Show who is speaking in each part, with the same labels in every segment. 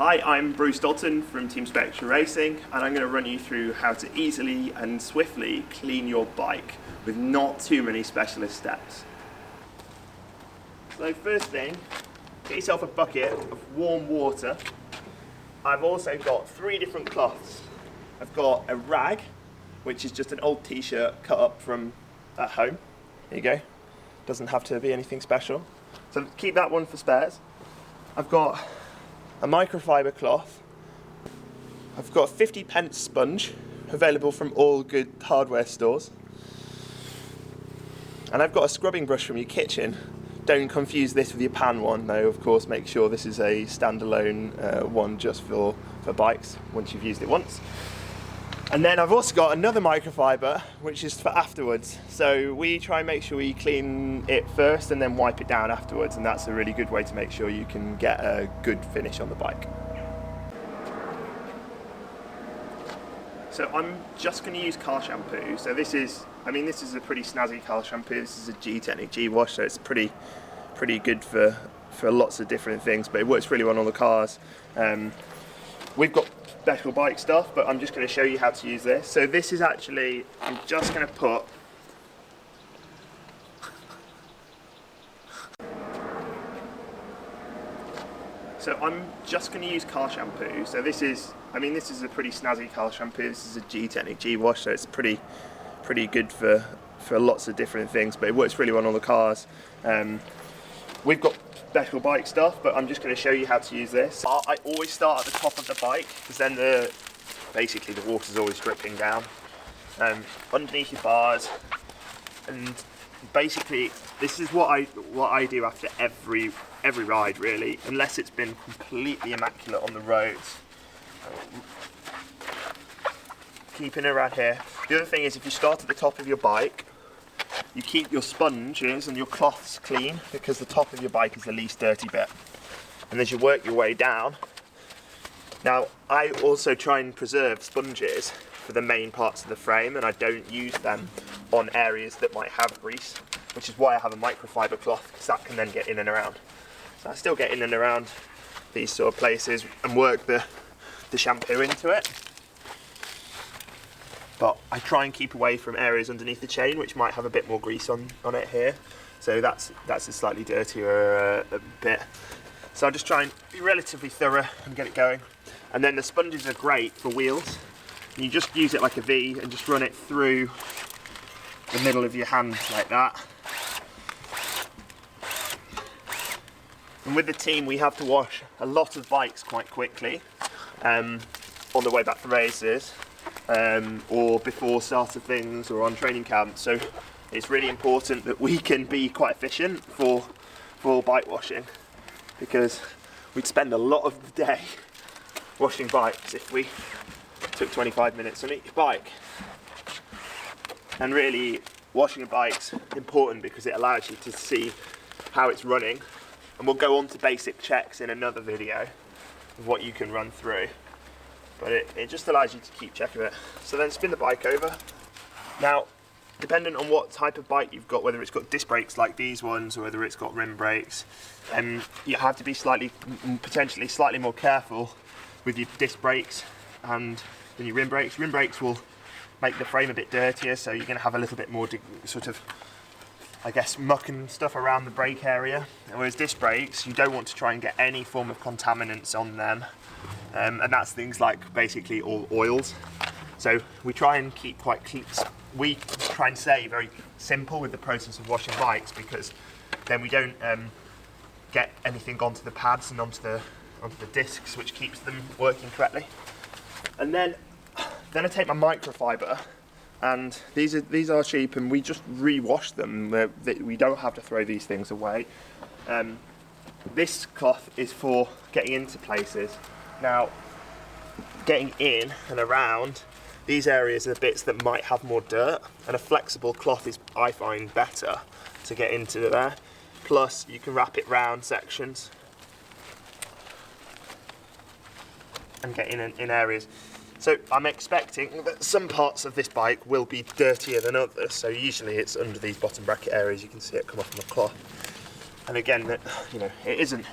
Speaker 1: Hi, I'm Bruce Dalton from Team Spectra Racing, and I'm going to run you through how to easily and swiftly clean your bike with not too many specialist steps. So first thing, get yourself a bucket of warm water. I've also got 3 different cloths. I've got a rag, which is just an old t-shirt cut up from at home. There you go. Doesn't have to be anything special. So keep that one for spares. I've got a microfiber cloth. I've got a 50p sponge available from all good hardware stores. And I've got a scrubbing brush from your kitchen. Don't confuse this with your pan one though, of course make sure this is a standalone one just for bikes once you've used it once. And then I've also got another microfiber which is for afterwards. So we try and make sure we clean it first and then wipe it down afterwards, and that's a really good way to make sure you can get a good finish on the bike. So I'm just going to use car shampoo. So this is a pretty snazzy car shampoo. This is a G-Technic G-Wash, so it's pretty good for lots of different things, but it works really well on the cars. We've got special bike stuff, but I'm just going to show you how to use this. So this is actually, I'm just going to put use car shampoo. So this is a pretty snazzy car shampoo. This is a G-Technic G-Wash, so it's pretty good for lots of different things, but it works really well on the cars. We've got special bike stuff, but I'm just going to show you how to use this. I always start at the top of the bike because then basically the water's always dripping down underneath your bars, and basically this is what I do after every ride really, unless it's been completely immaculate on the roads. Keeping it around here. The other thing is, if you start at the top of your bike, you keep your sponges and your cloths clean because the top of your bike is the least dirty bit. And as you work your way down, now I also try and preserve sponges for the main parts of the frame, and I don't use them on areas that might have grease, which is why I have a microfiber cloth, because that can then get in and around. So I still get in and around these sort of places and work the shampoo into it. But I try and keep away from areas underneath the chain which might have a bit more grease on it here. So that's a slightly dirtier bit. So I just try and be relatively thorough and get it going. And then the sponges are great for wheels. You just use it like a V and just run it through the middle of your hand like that. And with the team we have to wash a lot of bikes quite quickly on the way back from races. Or before start of things, or on training camp. So it's really important that we can be quite efficient for bike washing, because we'd spend a lot of the day washing bikes if we took 25 minutes on each bike. And really, washing a bike's important because it allows you to see how it's running, and we'll go on to basic checks in another video of what you can run through. But it just allows you to keep check of it. So then spin the bike over. Now, depending on what type of bike you've got, whether it's got disc brakes like these ones or whether it's got rim brakes, you have to be potentially slightly more careful with your disc brakes than your rim brakes. Rim brakes will make the frame a bit dirtier, so you're going to have a little bit more sort of, I guess, muck and stuff around the brake area. Whereas disc brakes, you don't want to try and get any form of contaminants on them. And that's things like basically all oils. So we try and keep we try and stay very simple with the process of washing bikes, because then we don't get anything onto the pads and onto the discs, which keeps them working correctly. And then I take my microfiber, and these are cheap, and we just re-wash them. We don't have to throw these things away. This cloth is for getting into places. Now, getting in and around these areas are the bits that might have more dirt, and a flexible cloth is, I find, better to get into there. Plus, you can wrap it round sections and get in areas. So I'm expecting that some parts of this bike will be dirtier than others. So usually it's under these bottom bracket areas. You can see it come off on the cloth. And again, it isn't,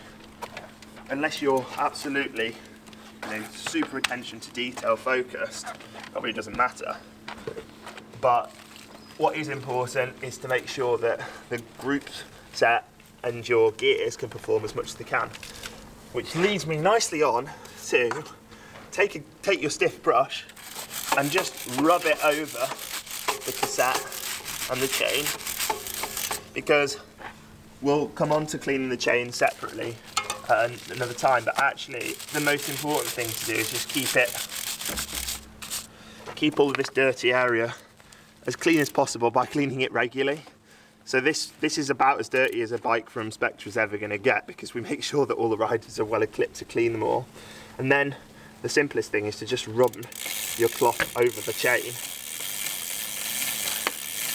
Speaker 1: unless you're absolutely super attention to detail focused, probably doesn't matter. But what is important is to make sure that the group set and your gears can perform as much as they can. Which leads me nicely on to take your stiff brush and just rub it over the cassette and the chain, because we'll come on to cleaning the chain separately another time, but actually the most important thing to do is just keep all of this dirty area as clean as possible by cleaning it regularly. So this is about as dirty as a bike from Spectra is ever going to get, because we make sure that all the riders are well equipped to clean them all. And then the simplest thing is to just rub your cloth over the chain.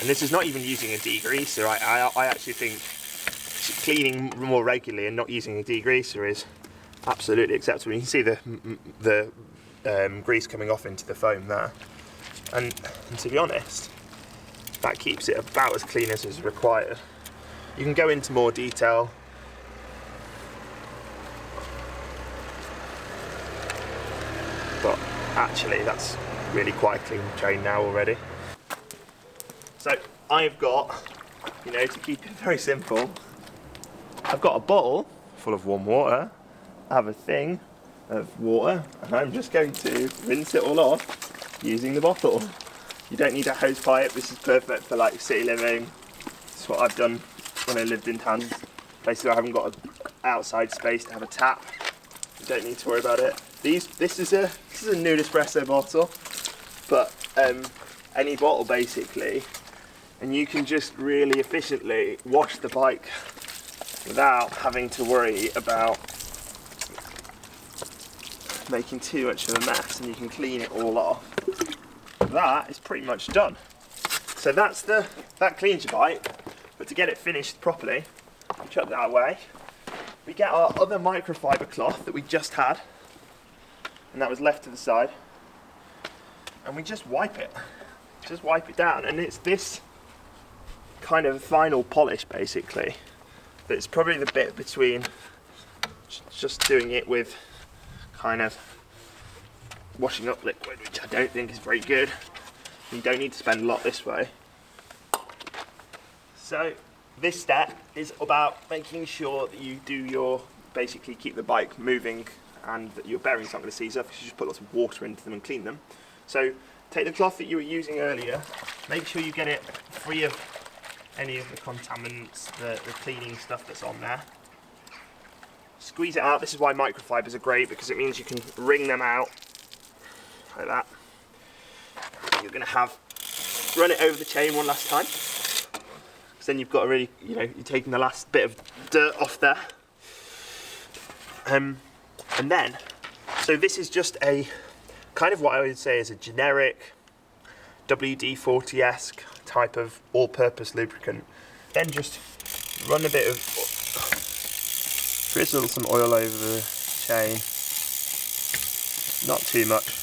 Speaker 1: And this is not even using a degreaser. I actually think cleaning more regularly and not using a degreaser is absolutely acceptable. You can see the grease coming off into the foam there. And to be honest, that keeps it about as clean as is required. You can go into more detail. But actually that's really quite a clean chain now already. So I've got, to keep it very simple, I've got a bottle full of warm water, I have a thing of water, and I'm just going to rinse it all off using the bottle. You don't need a hose pipe. This is perfect for like city living. It's what I've done when I lived in towns, places where I haven't got an outside space to have a tap. You don't need to worry about it. This is a new espresso bottle, but any bottle basically, and you can just really efficiently wash the bike without having to worry about making too much of a mess, and you can clean it all off. That is pretty much done. So that cleans your bike, but to get it finished properly, we chuck that away. We get our other microfiber cloth that we just had, and that was left to the side, and we just wipe it down, and it's this kind of final polish basically. That's probably the bit between just doing it with kind of washing up liquid, which I don't think is very good. You don't need to spend a lot this way. So this step is about making sure that you do basically keep the bike moving and that your bearings aren't going to seize up, because you just put lots of water into them and clean them. So take the cloth that you were using earlier, make sure you get it free of any of the contaminants, the cleaning stuff that's on there. Squeeze it out. This is why microfibers are great, because it means you can wring them out like that. You're going to run it over the chain one last time, because then you've got a really, you're taking the last bit of dirt off there. And then, so this is just a kind of what I would say is a generic WD-40-esque type of all-purpose lubricant. Then just run a bit of, drizzle some oil over the chain, not too much.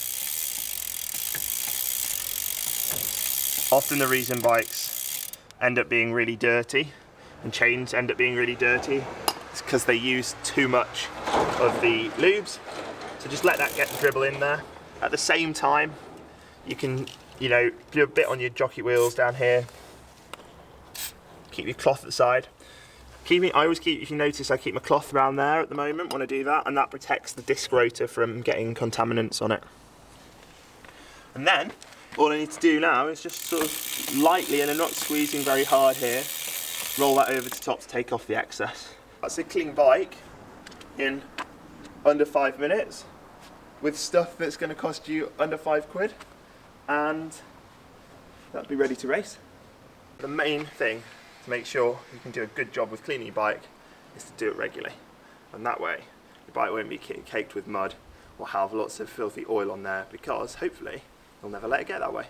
Speaker 1: Often the reason bikes end up being really dirty and chains end up being really dirty is because they use too much of the lubes. So just let that get the dribble in there. At the same time, you can, do a bit on your jockey wheels down here. Keep your cloth at the side. I always keep, if you notice, I keep my cloth around there at the moment when I do that, and that protects the disc rotor from getting contaminants on it. And then, all I need to do now is just sort of lightly, and I'm not squeezing very hard here, roll that over to top to take off the excess. That's a clean bike in under 5 minutes with stuff that's going to cost you under £5, and that'll be ready to race. The main thing to make sure you can do a good job with cleaning your bike is to do it regularly, and that way your bike won't be caked with mud or have lots of filthy oil on there, because hopefully you'll never let it get that way.